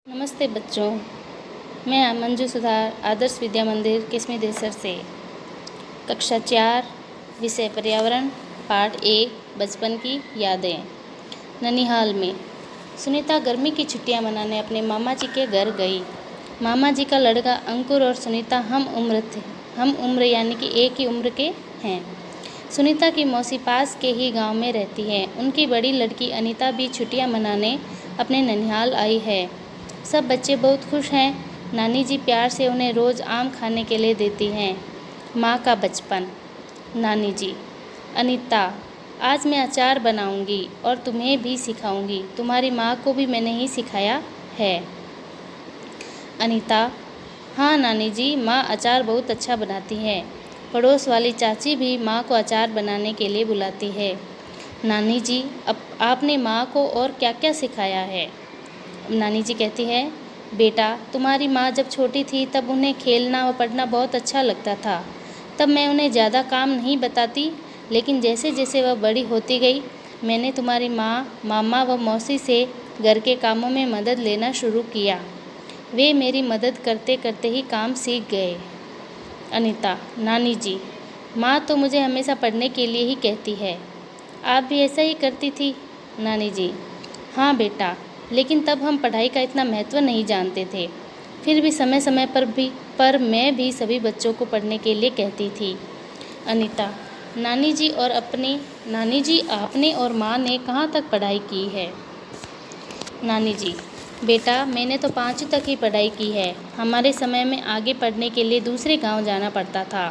नमस्ते बच्चों, मैं मंजू सुधार आदर्श विद्या मंदिर किस्मी देसर से कक्षा 4 विषय पर्यावरण पाठ 1 बचपन की यादें। ननिहाल में सुनीता गर्मी की छुट्टियां मनाने अपने मामा जी के घर गई। मामा जी का लड़का अंकुर और सुनीता हम उम्र यानी कि एक ही उम्र के हैं। सुनीता की मौसी पास के ही गांव में रहती है। उनकी बड़ी लड़की अनीता भी छुट्टियां मनाने अपने ननिहाल आई है। सब बच्चे बहुत खुश हैं। नानी जी प्यार से उन्हें रोज़ आम खाने के लिए देती हैं। माँ का बचपन। नानी जी: अनीता, आज मैं अचार बनाऊंगी और तुम्हें भी सिखाऊंगी। तुम्हारी माँ को भी मैंने ही सिखाया है। अनीता: हाँ नानी जी, माँ अचार बहुत अच्छा बनाती है। पड़ोस वाली चाची भी माँ को अचार बनाने के लिए बुलाती है। नानी जी, अब आपने माँ को और क्या क्या सिखाया है? नानी जी कहती है, बेटा, तुम्हारी माँ जब छोटी थी तब उन्हें खेलना और पढ़ना बहुत अच्छा लगता था। तब मैं उन्हें ज़्यादा काम नहीं बताती, लेकिन जैसे जैसे वह बड़ी होती गई, मैंने तुम्हारी माँ, मामा व मौसी से घर के कामों में मदद लेना शुरू किया। वे मेरी मदद करते करते ही काम सीख गए। अनीता: नानी जी, माँ तो मुझे हमेशा पढ़ने के लिए ही कहती है। आप भी ऐसा ही करती थी? नानी जी: हाँ बेटा, लेकिन तब हम पढ़ाई का इतना महत्व नहीं जानते थे। फिर भी समय समय पर मैं भी सभी बच्चों को पढ़ने के लिए कहती थी। अनीता: नानी जी, आपने और माँ ने कहाँ तक पढ़ाई की है? नानी जी: बेटा, मैंने तो 5वीं तक ही पढ़ाई की है। हमारे समय में आगे पढ़ने के लिए दूसरे गांव जाना पड़ता था।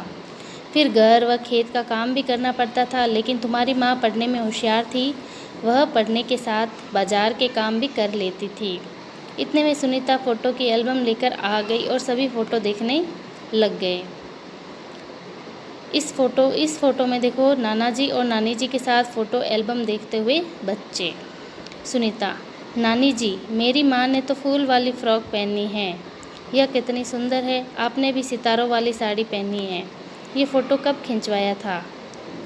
फिर घर व खेत का काम भी करना पड़ता था, लेकिन तुम्हारी माँ पढ़ने में होशियार थी। वह पढ़ने के साथ बाजार के काम भी कर लेती थी। इतने में सुनीता फ़ोटो की एल्बम लेकर आ गई और सभी फ़ोटो देखने लग गए। इस फ़ोटो में देखो नाना जी और नानी जी के साथ फ़ोटो एल्बम देखते हुए बच्चे। सुनीता: नानी जी, मेरी माँ ने तो फूल वाली फ़्रॉक पहनी है। यह कितनी सुंदर है। आपने भी सितारों वाली साड़ी पहनी है। ये फ़ोटो कब खिंचवाया था?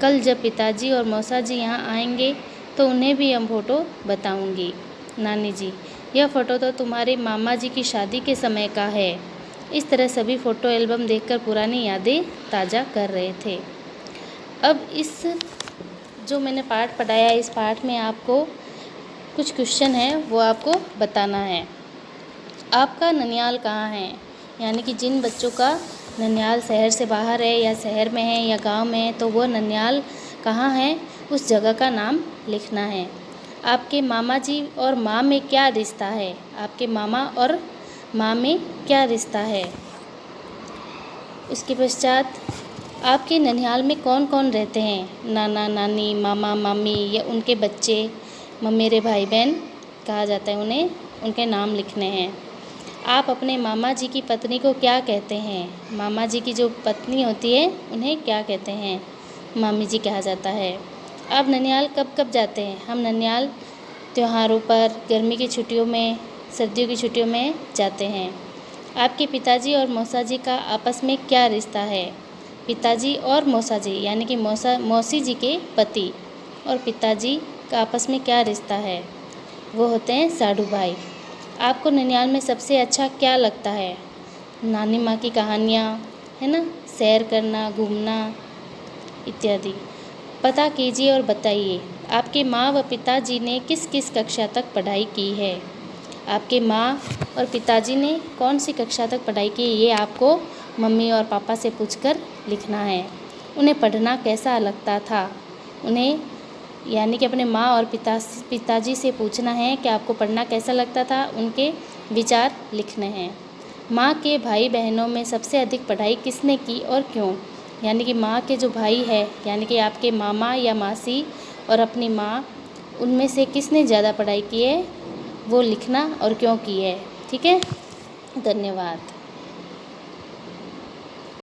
कल जब पिताजी और मौसा जी यहाँ आएंगे तो उन्हें भी हम फ़ोटो बताऊंगी। नानी जी: यह फ़ोटो तो तुम्हारे मामा जी की शादी के समय का है। इस तरह सभी फ़ोटो एल्बम देखकर पुरानी यादें ताज़ा कर रहे थे। अब जो मैंने पाठ पढ़ाया, इस पाठ में आपको कुछ क्वेश्चन है, वो आपको बताना है। आपका ननिहाल कहाँ है? यानी कि जिन बच्चों का ननिहाल शहर से बाहर है या शहर में है या गांव में है, तो वो ननिहाल कहाँ है, उस जगह का नाम लिखना है। आपके मामा जी और माँ में क्या रिश्ता है? आपके मामा और माँ में क्या रिश्ता है? उसके पश्चात आपके ननिहाल में कौन कौन रहते हैं? नाना नानी, मामा मामी या उनके बच्चे, ममेरे भाई बहन कहा जाता है उन्हें, उनके नाम लिखने हैं। आप अपने मामा जी की पत्नी को क्या कहते हैं? मामा जी की जो पत्नी होती है उन्हें क्या कहते हैं? मामी जी कहा जाता है। आप ननिहाल कब कब जाते हैं? हम ननिहाल त्योहारों पर, गर्मी की छुट्टियों में, सर्दियों की छुट्टियों में जाते हैं। आपके पिताजी और मौसा जी का आपस में क्या रिश्ता है? पिताजी और मौसा जी यानी कि मौसी जी के पति और पिताजी का आपस में क्या रिश्ता है? वो होते हैं साढ़ू भाई। आपको ननिहाल में सबसे अच्छा क्या लगता है? नानी माँ की कहानियाँ, है ना, सैर करना, घूमना इत्यादि। पता कीजिए और बताइए, आपके माँ व पिताजी ने किस किस कक्षा तक पढ़ाई की है? आपके माँ और पिताजी ने कौन सी कक्षा तक पढ़ाई की, ये आपको मम्मी और पापा से पूछकर लिखना है। उन्हें पढ़ना कैसा लगता था? उन्हें यानी कि अपने माँ और पिताजी से पूछना है कि आपको पढ़ना कैसा लगता था, उनके विचार लिखने हैं। माँ के भाई बहनों में सबसे अधिक पढ़ाई किसने की और क्यों? यानी कि माँ के जो भाई है, यानी कि आपके मामा या मासी और अपनी माँ, उनमें से किसने ज़्यादा पढ़ाई की है, वो लिखना और क्यों की है। ठीक है, धन्यवाद।